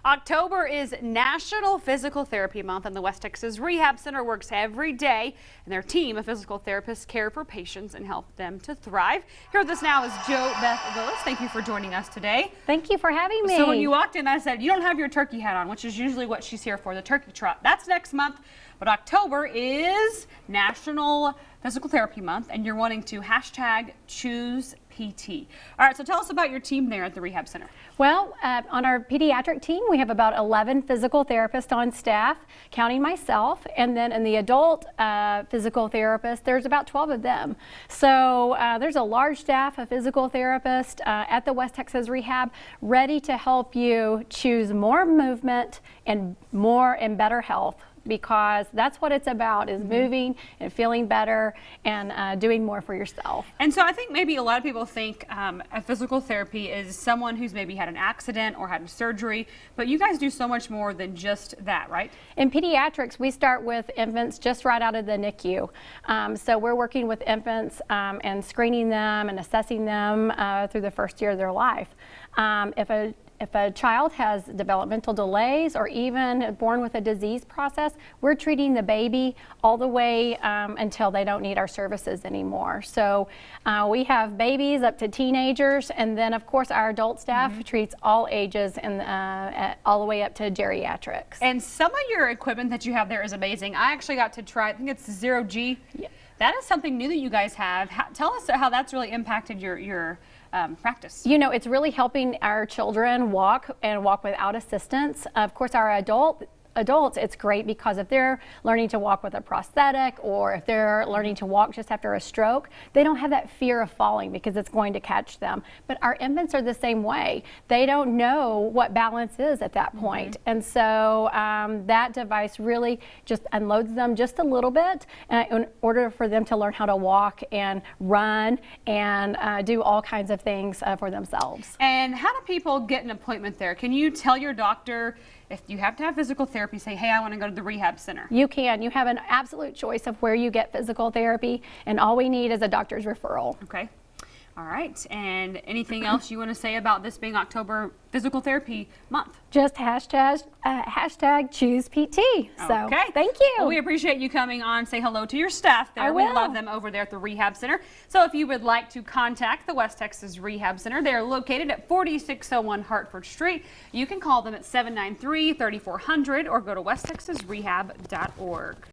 October is National Physical Therapy Month, and the West Texas Rehab Center works every day, and their team of physical therapists care for patients and help them to thrive. Here with us now is Jo Beth Willis. Thank you for joining us today. Thank you for having me. So when you walked in, I said, you don't have your turkey hat on, which is usually what she's here for, the turkey trot. That's next month, but October is National Physical Therapy Month, and you're wanting to #choose PT. All right, so tell us about your team there at the Rehab Center. Well, on our pediatric team, we have about 11 physical therapists on staff, counting myself, and then in the adult physical therapists, there's about 12 of them. So there's a large staff of physical therapists at the West Texas Rehab, ready to help you choose more movement and better health, because that's what it's about, is moving and feeling better and doing more for yourself. And so I think maybe a lot of people think a physical therapy is someone who's maybe had an accident or had a surgery, but you guys do so much more than just that, right? In pediatrics, we start with infants just right out of the NICU. So we're working with infants and screening them and assessing them through the first year of their life. If a child has developmental delays or even born with a disease process, we're treating the baby all the way until they don't need our services anymore. So we have babies up to teenagers, and then of course our adult staff treats all ages and all the way up to geriatrics. And some of your equipment that you have there is amazing. I actually got to try, I think it's 0G. Yeah. That is something new that you guys have. Tell us how that's really impacted your practice. You know, it's really helping our children walk and walk without assistance. Of course, our adults, it's great because if they're learning to walk with a prosthetic, or if they're learning to walk just after a stroke, they don't have that fear of falling because it's going to catch them. But our infants are the same way. They don't know what balance is at that point. And so that device really just unloads them just a little bit in order for them to learn how to walk and run and do all kinds of things for themselves. And how do people get an appointment there? Can you tell your doctor, if you have to have physical therapy, say, hey, I want to go to the Rehab Center? You can. You have an absolute choice of where you get physical therapy, and all we need is a doctor's referral. Okay. All right. And anything else you want to say about this being October Physical Therapy Month? Just #choose PT. So, okay. Thank you. Well, we appreciate you coming on. Say hello to your staff there. I will. We love them over there at the Rehab Center. So if you would like to contact the West Texas Rehab Center, they are located at 4601 Hartford Street. You can call them at 793-3400 or go to westtexasrehab.org.